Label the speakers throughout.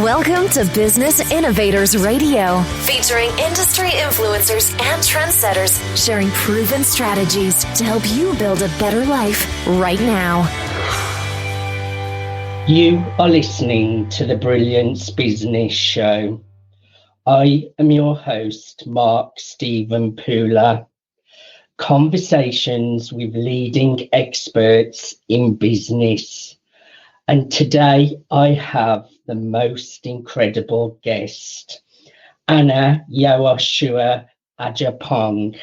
Speaker 1: Welcome to Business Innovators Radio, featuring industry influencers and trendsetters sharing proven strategies to help you build a better life right now.
Speaker 2: You are listening to the Brilliance Business Show. I am your host, Mark Stephen Pooler. Conversations with leading experts in business. And today I have the most incredible guest, Yaawusuah Adjepong.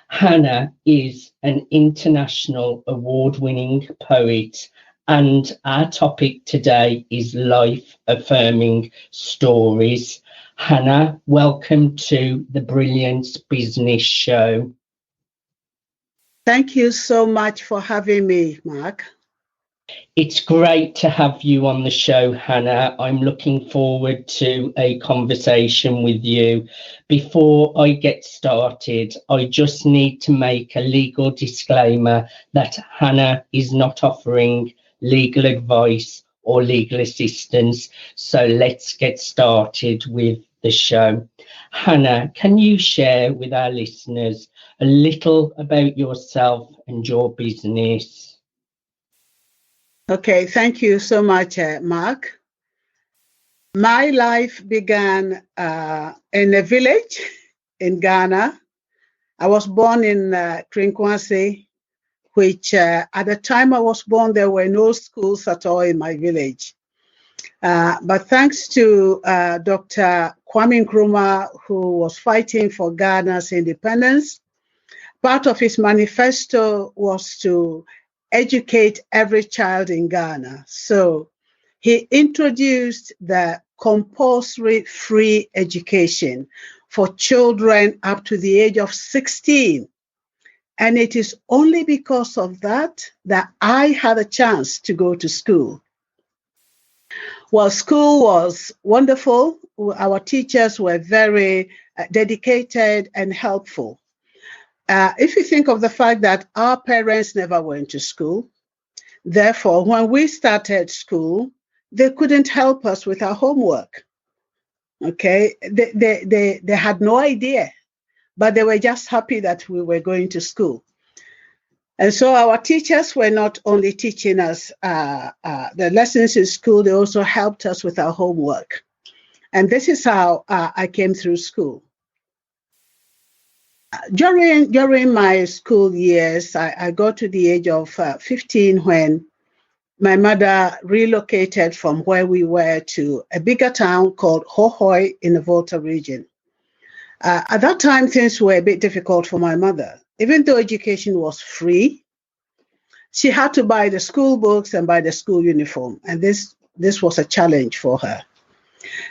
Speaker 2: Hannah is an international award-winning poet, and our topic today is life-affirming stories. Hannah, welcome to the Brilliance Business Show.
Speaker 3: Thank you so much for having me, Mark.
Speaker 2: It's great to have you on the show, Hannah. I'm looking forward to a conversation with you. Before I get started, I just need to make a legal disclaimer that Hannah is not offering legal advice or legal assistance. So let's get started with the show. Hannah, can you share with our listeners a little about yourself and your business?
Speaker 3: Okay, thank you so much, Mark. My life began in a village in Ghana. I was born in Krinkwasi, which at the time I was born, there were no schools at all in my village. But thanks to Dr. Kwame Nkrumah, who was fighting for Ghana's independence, part of his manifesto was to educate every child in Ghana. So he introduced the compulsory free education for children up to the age of 16. And it is only because of that I had a chance to go to school. Well, school was wonderful. Our teachers were very dedicated and helpful. If you think of the fact that our parents never went to school, therefore, when we started school, they couldn't help us with our homework. Okay, they had no idea, but they were just happy that we were going to school. And so our teachers were not only teaching us the lessons in school, they also helped us with our homework. And this is how I came through school. During my school years, I got to the age of 15 when my mother relocated from where we were to a bigger town called Hohoe in the Volta region. At that time, things were a bit difficult for my mother. Even though education was free, she had to buy the school books and buy the school uniform. And this was a challenge for her.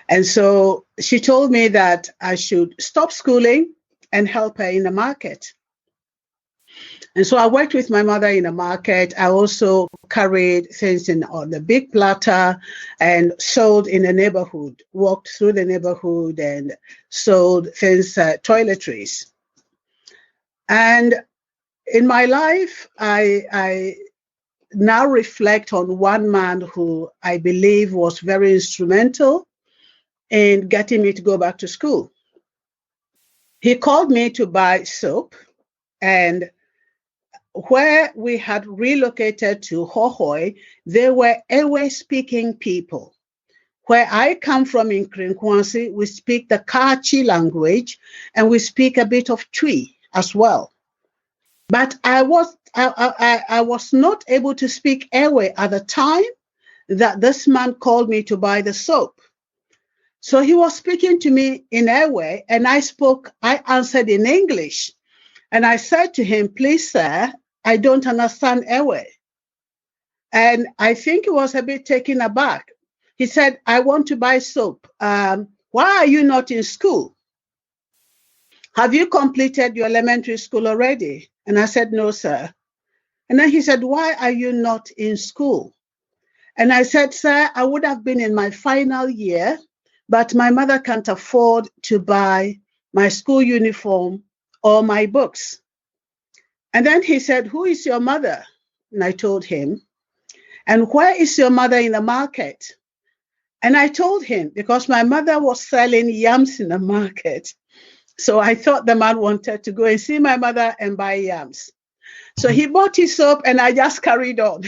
Speaker 3: And so she told me that I should stop schooling and help her in the market. And so I worked with my mother in the market. I also carried things on the big platter and sold in the neighborhood, walked through the neighborhood and sold things, toiletries. And in my life, I now reflect on one man who I believe was very instrumental in getting me to go back to school. He called me to buy soap, and where we had relocated to Hohoe, there were Ewe-speaking people. Where I come from in Krinkwasi, we speak the Kachi language, and we speak a bit of Twi as well. But I was not able to speak Ewe at the time that this man called me to buy the soap. So he was speaking to me in Ewe, and I answered in English. And I said to him, "Please, sir, I don't understand Ewe." And I think he was a bit taken aback. He said, "I want to buy soap. Why are you not in school? Have you completed your elementary school already?" And I said, "No, sir." And then he said, "Why are you not in school?" And I said, "Sir, I would have been in my final year, but my mother can't afford to buy my school uniform or my books." And then he said, "Who is your mother?" And I told him. "And where is your mother in the market?" And I told him, because my mother was selling yams in the market. So I thought the man wanted to go and see my mother and buy yams. So he bought his soap and I just carried on.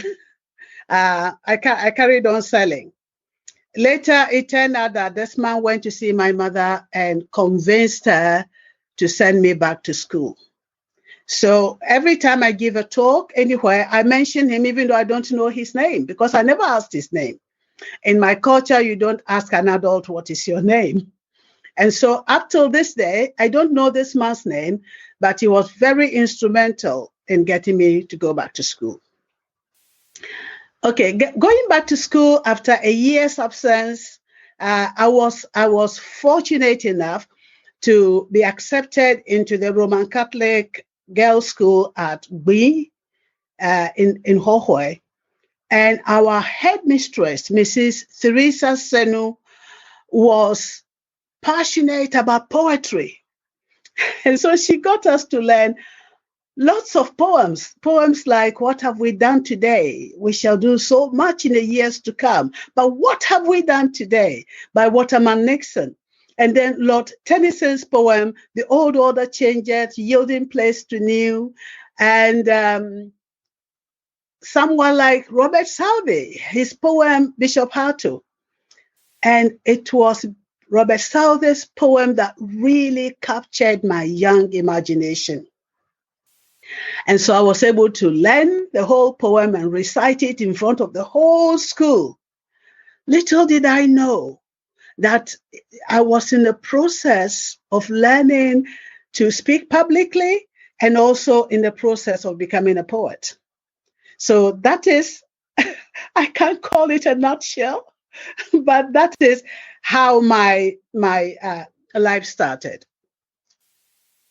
Speaker 3: I carried on selling. Later, it turned out that this man went to see my mother and convinced her to send me back to school. So every time I give a talk anywhere, I mention him, even though I don't know his name, because I never asked his name. In my culture, you don't ask an adult what is your name. And so up till this day, I don't know this man's name, but he was very instrumental in getting me to go back to school. Okay, going back to school after a year's absence, I was fortunate enough to be accepted into the Roman Catholic girls' school at Bui in Hohoi. And our headmistress, Mrs. Theresa Senu, was passionate about poetry. And so she got us to learn lots of poems like, what have we done today? We shall do so much in the years to come. But what have we done today? By Waterman Nixon. And then Lord Tennyson's poem, The Old Order Changeth, Yielding Place to New. And someone like Robert Southey, his poem, Bishop Harto. And it was Robert Southey's poem that really captured my young imagination. And so I was able to learn the whole poem and recite it in front of the whole school. Little did I know that I was in the process of learning to speak publicly and also in the process of becoming a poet. So that is, I can't call it a nutshell, but that is how my life started.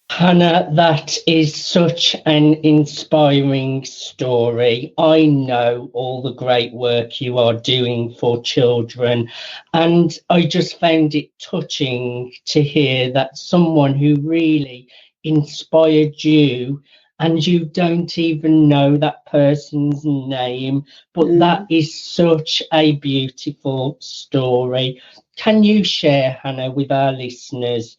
Speaker 2: Hannah, that is such an inspiring story. I know all the great work you are doing for children, and I just found it touching to hear that someone who really inspired you, and you don't even know that person's name, but that is such a beautiful story. Can you share, Hannah, with our listeners,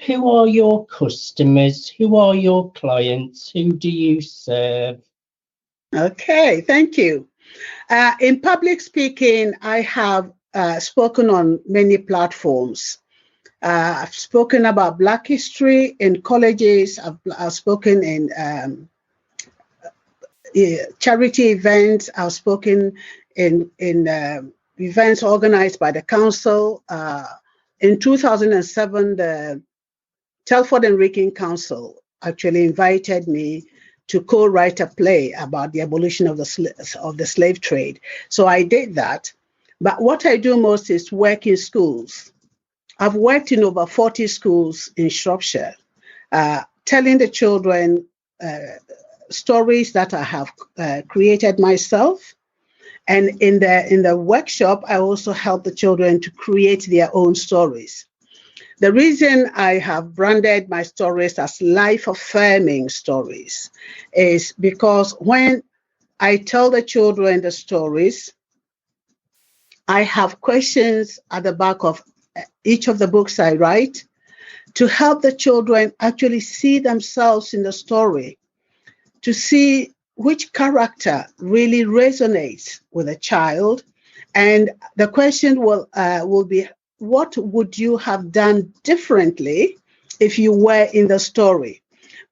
Speaker 2: who are your customers? Who are your clients? Who do you serve?
Speaker 3: Okay, thank you. In public speaking, I have spoken on many platforms. I've spoken about Black history in colleges. I've spoken in charity events. I've spoken in events organized by the council. In 2007, the Telford and Wrekin Council actually invited me to co-write a play about the abolition of the slave trade. So I did that. But what I do most is work in schools. I've worked in over 40 schools in Shropshire, telling the children stories that I have created myself. And in the workshop, I also help the children to create their own stories. The reason I have branded my stories as life-affirming stories is because when I tell the children the stories, I have questions at the back of each of the books I write to help the children actually see themselves in the story, to see which character really resonates with a child. And the question will be, what would you have done differently if you were in the story?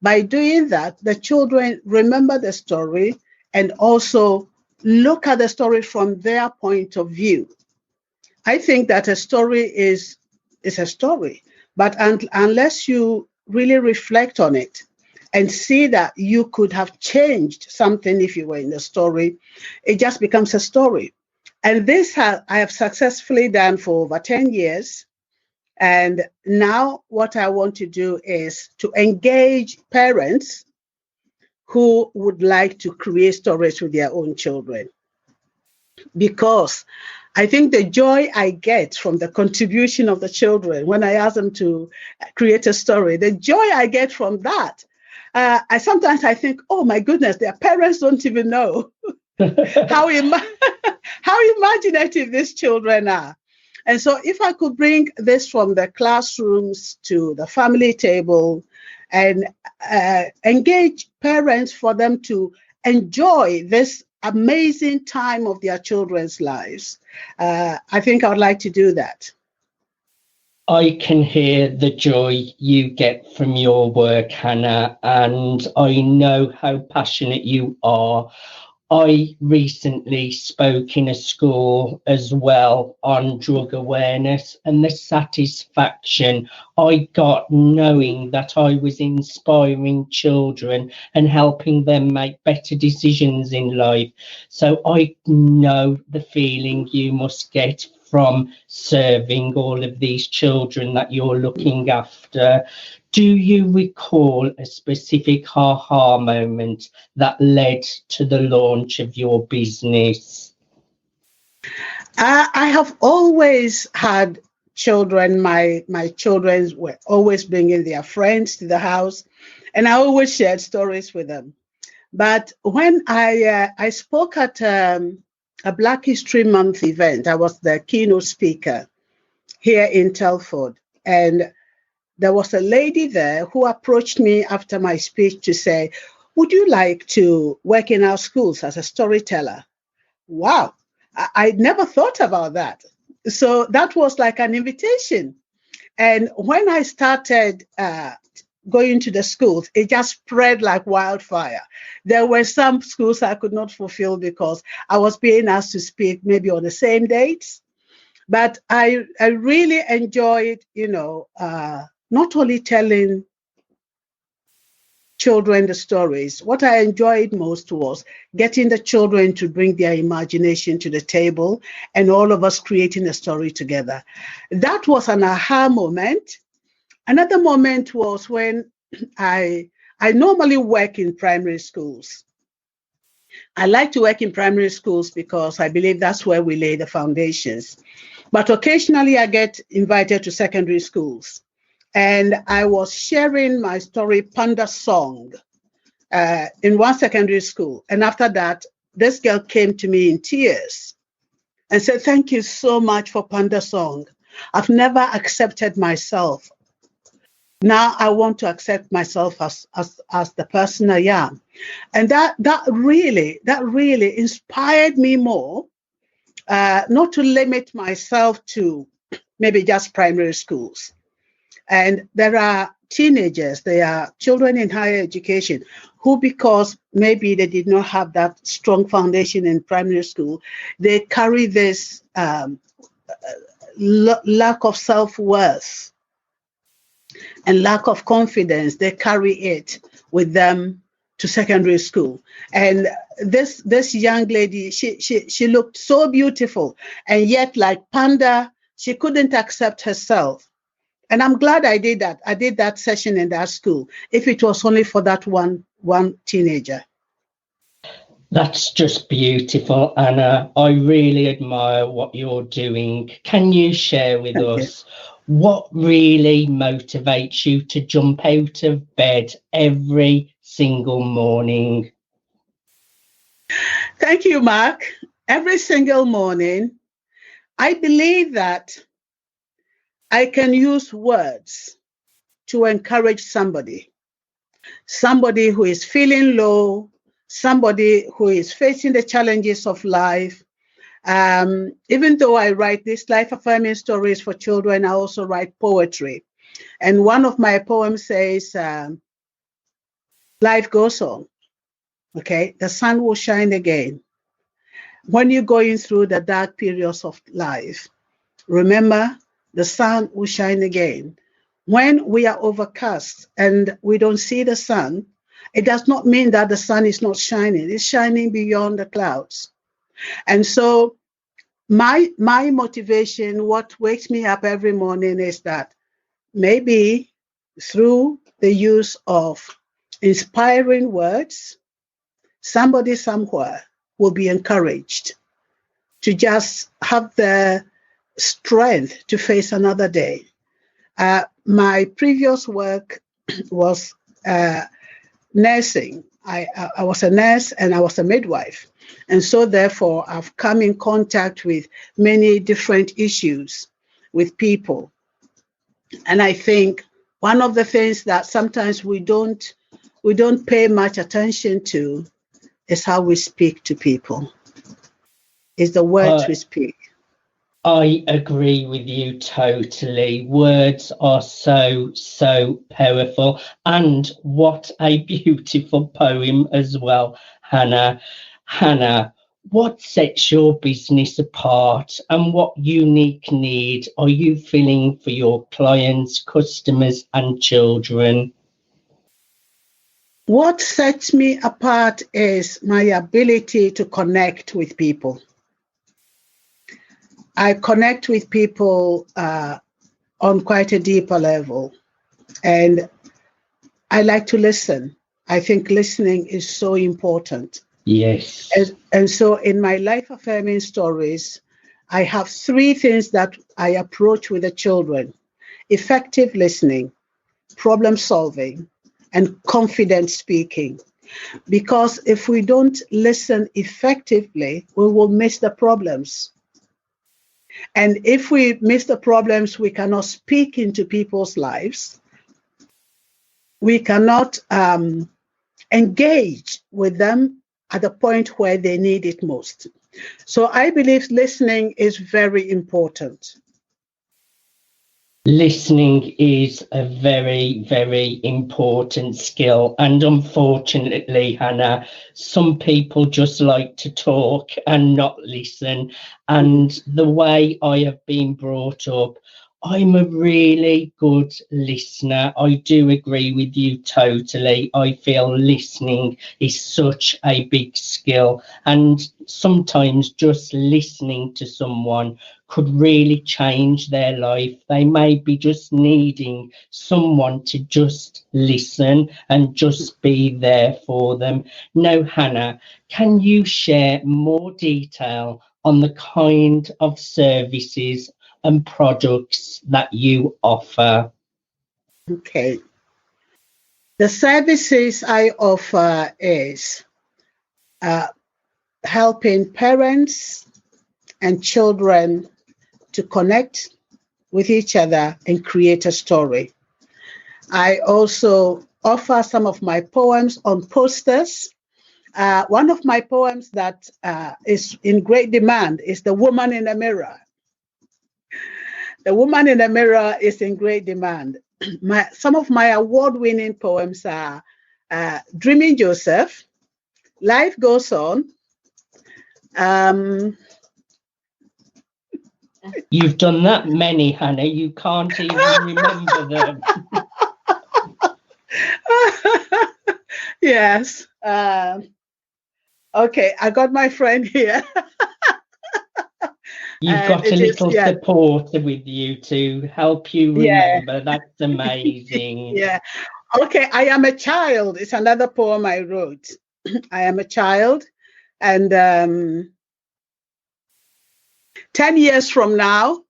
Speaker 3: By doing that, the children remember the story and also look at the story from their point of view. I think that a story is a story, but unless you really reflect on it and see that you could have changed something if you were in the story, it just becomes a story. And this I have successfully done for over 10 years. And now what I want to do is to engage parents who would like to create stories with their own children. Because I think the joy I get from the contribution of the children when I ask them to create a story, the joy I get from that, I sometimes think, oh my goodness, their parents don't even know how imaginative these children are. And so if I could bring this from the classrooms to the family table and engage parents for them to enjoy this amazing time of their children's lives, I think I would like to do that.
Speaker 2: I can hear the joy you get from your work, Hannah, and I know how passionate you are. I recently spoke in a school as well on drug awareness, and the satisfaction I got knowing that I was inspiring children and helping them make better decisions in life. So I know the feeling you must get from serving all of these children that you're looking after. Do you recall a specific aha moment that led to the launch of your business?
Speaker 3: I have always had children. My children were always bringing their friends to the house, and I always shared stories with them. But when I spoke at a Black History Month event, I was the keynote speaker here in Telford, and there was a lady there who approached me after my speech to say, would you like to work in our schools as a storyteller? Wow, I'd never thought about that. So that was like an invitation. And when I started going to the schools, it just spread like wildfire. There were some schools I could not fulfill because I was being asked to speak maybe on the same dates. But I really enjoyed, not only telling children the stories. What I enjoyed most was getting the children to bring their imagination to the table and all of us creating a story together. That was an aha moment. Another moment was when I normally work in primary schools. I like to work in primary schools because I believe that's where we lay the foundations. But occasionally I get invited to secondary schools. And I was sharing my story, Panda Song, in one secondary school. And after that, this girl came to me in tears and said, thank you so much for Panda Song. I've never accepted myself. Now I want to accept myself as the person I am. And that really inspired me more, not to limit myself to maybe just primary schools. And there are teenagers, there are children in higher education who, because maybe they did not have that strong foundation in primary school, they carry this lack of self-worth and lack of confidence. They carry it with them to secondary school. And this young lady, she looked so beautiful, and yet like Panda, she couldn't accept herself. And I'm glad I did that. I did that session in that school, if it was only for that one teenager.
Speaker 2: That's just beautiful, Anna. I really admire what you're doing. Can you share with us what really motivates you to jump out of bed every single morning?
Speaker 3: Thank you, Mark. Every single morning, I believe that I can use words to encourage somebody who is feeling low, somebody who is facing the challenges of life. Even though I write these life-affirming stories for children, I also write poetry. And one of my poems says, life goes on, okay? The sun will shine again. When you're going through the dark periods of life, remember, the sun will shine again. When we are overcast and we don't see the sun, it does not mean that the sun is not shining. It's shining beyond the clouds. And so my motivation, what wakes me up every morning, is that maybe through the use of inspiring words, somebody somewhere will be encouraged to just have the strength to face another day. My previous work was nursing. I was a nurse and I was a midwife. And so therefore, I've come in contact with many different issues. with people. And I think one of the things that sometimes we don't pay much attention to is how we speak to people. Is the words we speak.
Speaker 2: I agree with you totally. Words are so, so powerful. And what a beautiful poem as well, Hannah. Hannah, what sets your business apart and what unique need are you filling for your clients, customers and children?
Speaker 3: What sets me apart is my ability to connect with people. I connect with people on quite a deeper level, and I like to listen. I think listening is so important.
Speaker 2: Yes.
Speaker 3: And so in my life affirming stories, I have 3 things that I approach with the children: effective listening, problem solving, and confident speaking. Because if we don't listen effectively, we will miss the problems. And if we miss the problems, we cannot speak into people's lives. We cannot engage with them at the point where they need it most. So I believe listening is very important.
Speaker 2: Listening is a very, very important skill. And unfortunately, Hannah, some people just like to talk and not listen. And the way I have been brought up, I'm a really good listener. I do agree with you totally. I feel listening is such a big skill. And sometimes just listening to someone could really change their life. They may be just needing someone to just listen and just be there for them. Now, Hannah, can you share more detail on the kind of services and products that you offer?
Speaker 3: Okay. The services I offer is helping parents and children to connect with each other and create a story. I also offer some of my poems on posters. One of my poems that is in great demand is The Woman in the Mirror. The Woman in the Mirror is in great demand. Some of my award-winning poems are Dreaming Joseph, Life Goes On.
Speaker 2: You've done that many, Hannah. You can't even remember them.
Speaker 3: Yes. Okay, I got my friend here.
Speaker 2: You've got a little supporter with you to help you remember. Yeah. That's amazing.
Speaker 3: Yeah. Okay, I Am a Child. It's another poem I wrote. I am a child. And 10 years from now,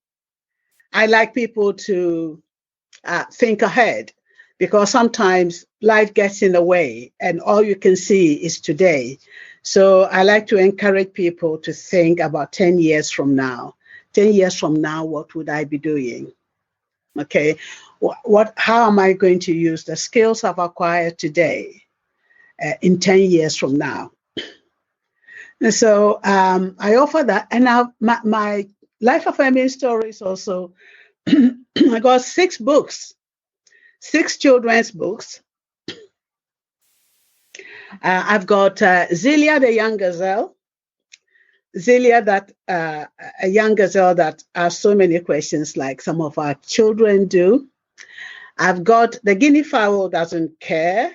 Speaker 3: I like people to think ahead, because sometimes life gets in the way and all you can see is today. So I like to encourage people to think about 10 years from now. 10 years from now, what would I be doing? Okay, how am I going to use the skills I've acquired today in 10 years from now? And so I offer that. And now my life affirming stories also, I got 6 books, 6 children's books. I've got Zelia the Young Gazelle. Zelia, that a young gazelle that asks so many questions like some of our children do. I've got The Guinea Fowl Doesn't Care.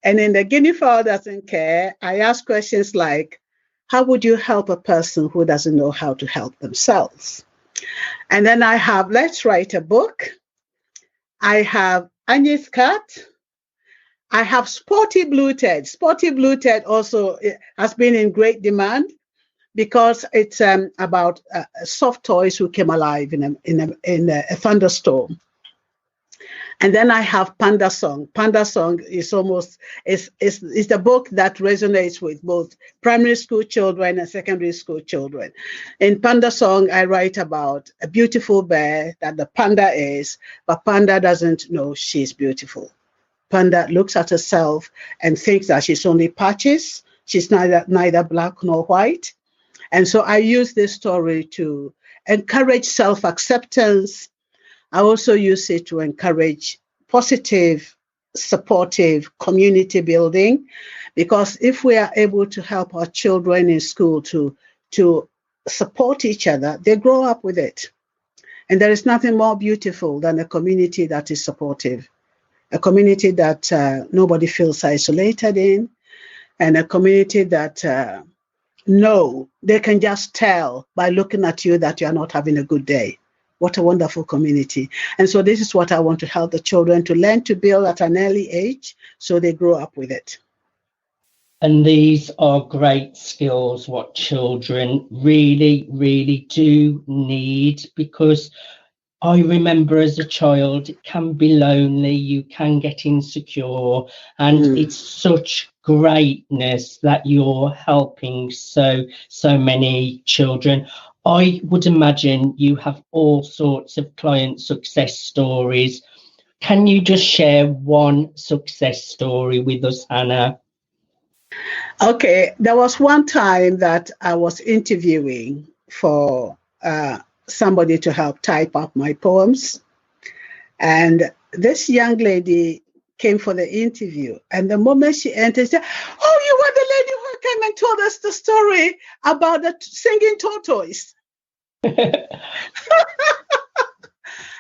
Speaker 3: And in The Guinea Fowl Doesn't Care, I ask questions like, how would you help a person who doesn't know how to help themselves? And then I have Let's Write a Book. I have Annie's Cat. I have Sporty Blue Ted. Sporty Blue Ted also has been in great demand because it's about soft toys who came alive in a thunderstorm. And then I have Panda Song. Panda Song is the book that resonates with both primary school children and secondary school children. In Panda Song, I write about a beautiful bear that the panda is, but Panda doesn't know she's beautiful. Panda looks at herself and thinks that she's only patches. She's neither black nor white. And so I use this story to encourage self-acceptance. I also use it to encourage positive, supportive community building, because if we are able to help our children in school to support each other, they grow up with it. And there is nothing more beautiful than a community that is supportive, a community that nobody feels isolated in, and a community that they can just tell by looking at you that you are not having a good day. What a wonderful community. And so this is what I want to help the children to learn to build at an early age so they grow up with it.
Speaker 2: And these are great skills, what children really, really do need, because I remember as a child, it can be lonely, you can get insecure, and it's such greatness that you're helping so many children. I would imagine you have all sorts of client success stories. Can you just share one success story with us, Hannah?
Speaker 3: Okay, there was one time that I was interviewing for somebody to help type up my poems. And this young lady came for the interview. And the moment she entered, she said, "Oh, you were the lady who came and told us the story about the singing tortoise."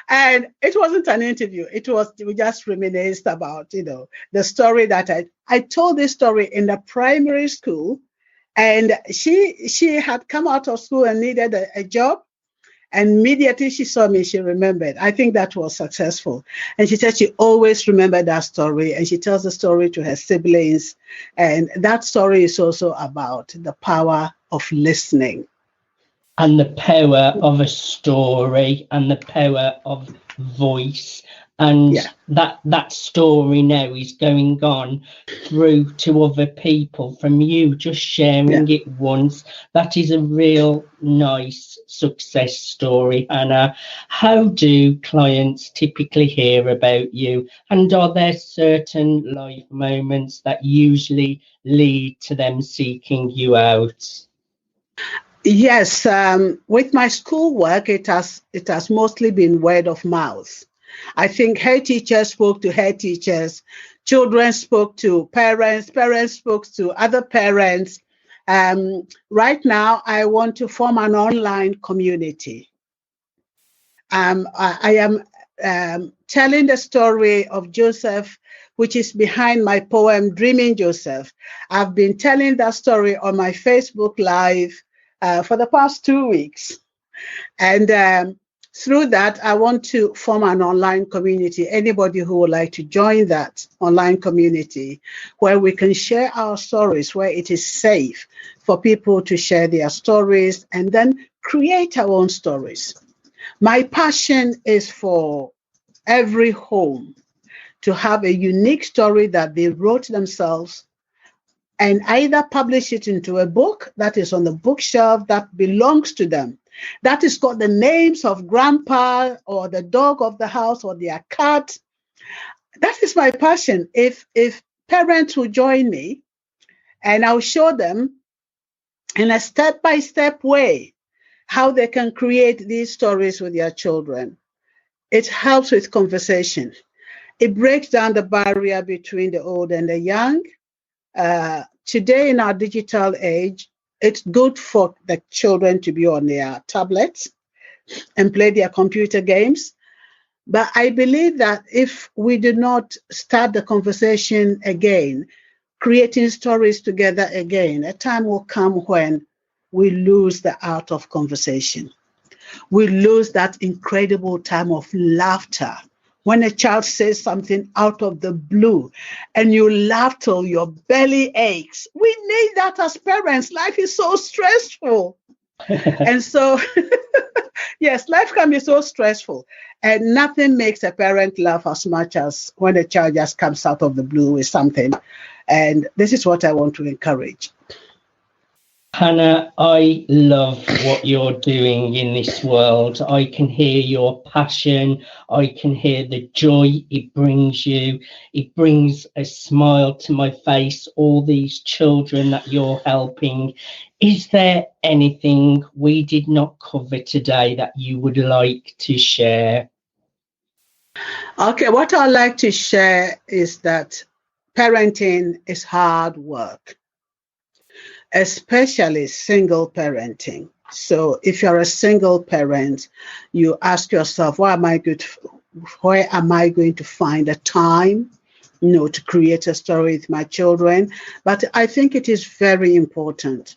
Speaker 3: And it wasn't an interview. We just reminisced about, the story that I told this story in the primary school. And she had come out of school and needed a job. And immediately she saw me, she remembered. I think that was successful. And she said she always remembered that story. And she tells the story to her siblings. And that story is also about the power of listening.
Speaker 2: And the power of a story and the power of voice. And that story now is going on through to other people from you just sharing it once. That is a real nice success story, Hannah. How do clients typically hear about you? And are there certain life moments that usually lead to them seeking you out?
Speaker 3: Yes, with my schoolwork, it has mostly been word of mouth. I think head teachers spoke to head teachers, children spoke to parents, parents spoke to other parents. Right now, I want to form an online community. I am telling the story of Joseph, which is behind my poem, Dreaming Joseph. I've been telling that story on my Facebook Live for the past 2 weeks. And through that, I want to form an online community. Anybody who would like to join that online community, where we can share our stories, where it is safe for people to share their stories and then create our own stories. My passion is for every home to have a unique story that they wrote themselves and either publish it into a book that is on the bookshelf that belongs to them. That has got the names of grandpa or the dog of the house or their cat. That is my passion. If parents will join me, and I'll show them in a step-by-step way how they can create these stories with their children. It helps with conversation. It breaks down the barrier between the old and the young. Today in our digital age, it's good for the children to be on their tablets and play their computer games. But I believe that if we do not start the conversation again, creating stories together again, a time will come when we lose the art of conversation. We lose that incredible time of laughter. When a child says something out of the blue and you laugh till your belly aches. We need that as parents. Life is so stressful. And so, yes, life can be so stressful. And nothing makes a parent laugh as much as when a child just comes out of the blue with something. And this is what I want to encourage.
Speaker 2: Hannah, I love what you're doing in this world. I can hear your passion. I can hear the joy it brings you. It brings a smile to my face, all these children that you're helping. Is there anything we did not cover today that you would like to share?
Speaker 3: Okay, what I'd like to share is that parenting is hard work, especially single parenting. So if you're a single parent, you ask yourself, where am I going to find the time, to create a story with my children? But I think it is very important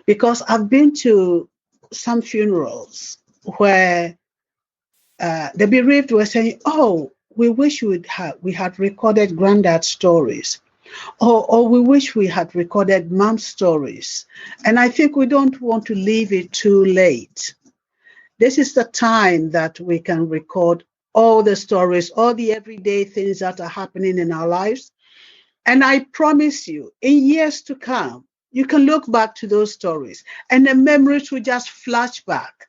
Speaker 3: because I've been to some funerals where the bereaved were saying, oh, we wish we had recorded granddad stories. Or we wish we had recorded mom's stories. And I think we don't want to leave it too late. This is the time that we can record all the stories, all the everyday things that are happening in our lives. And I promise you, in years to come, you can look back to those stories and the memories will just flash back.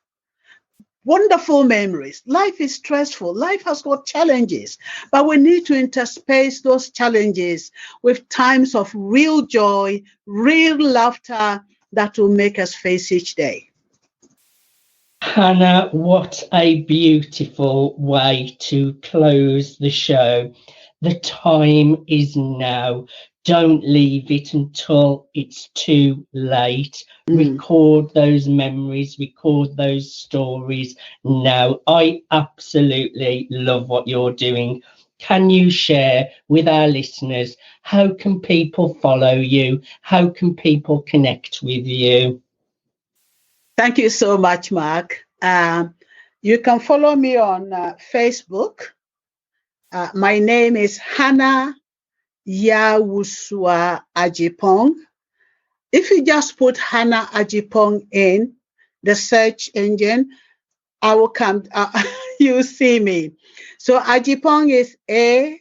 Speaker 3: Wonderful memories. Life is stressful. Life has got challenges, but we need to interspace those challenges with times of real joy, real laughter that will make us face each day.
Speaker 2: Hannah, what a beautiful way to close the show. The time is now. Don't leave it until it's too late. Record those memories, record those stories now. I absolutely love what you're doing. Can you share with our listeners, how can people follow you? How can people connect with you?
Speaker 3: Thank you so much, Mark. You can follow me on Facebook. My name is Hannah Yaawusuah Adjepong. If you just put Hannah Adjepong in the search engine, I will come. You see me. So Adjepong is Adjepong.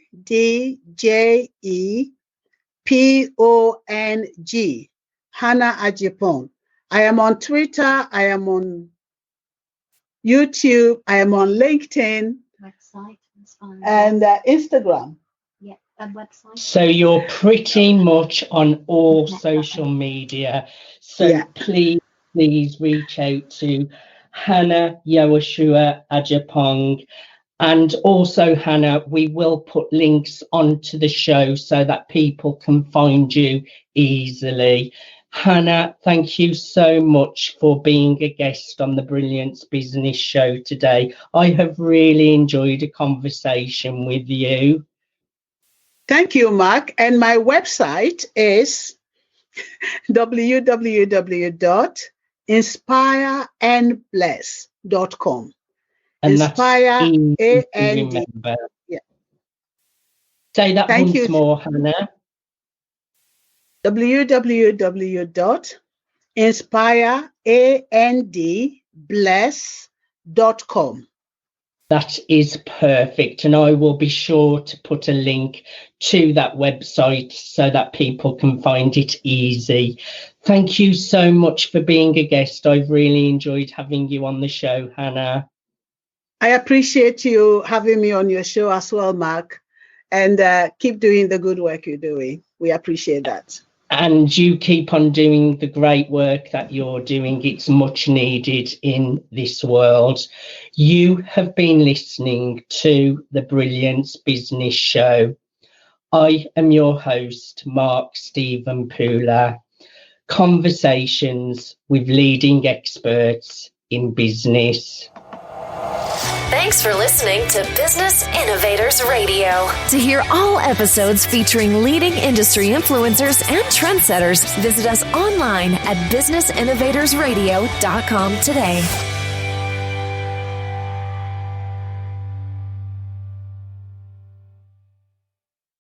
Speaker 3: Hannah Adjepong. I am on Twitter. I am on YouTube. I am on LinkedIn.
Speaker 4: Website
Speaker 3: and Instagram.
Speaker 4: Yeah, and website.
Speaker 2: So you're pretty much on all social media. So please reach out to Hannah Yaawusuah Adjepong. And also, Hannah, we will put links onto the show so that people can find you easily. Hannah, thank you so much for being a guest on the Brilliance Business Show today. I have really enjoyed a conversation with you.
Speaker 3: Thank you, Mark. And my website is www.inspireandbless.com.
Speaker 2: And
Speaker 3: Inspire, A-N-D.
Speaker 2: Yeah. Say that once more, Hannah.
Speaker 3: www.inspireandbless.com.
Speaker 2: That is perfect. And I will be sure to put a link to that website so that people can find it easy. Thank you so much for being a guest. I've really enjoyed having you on the show, Hannah.
Speaker 3: I appreciate you having me on your show as well, Mark. And keep doing the good work you're doing. We appreciate that.
Speaker 2: And you keep on doing the great work that you're doing. It's much needed in this world. You have been listening to the Brilliance Business Show. I am your host, Mark Stephen Pooler. Conversations with leading experts in business.
Speaker 1: Thanks for listening to Business Innovators Radio. To hear all episodes featuring leading industry influencers and trendsetters, visit us online at businessinnovatorsradio.com today.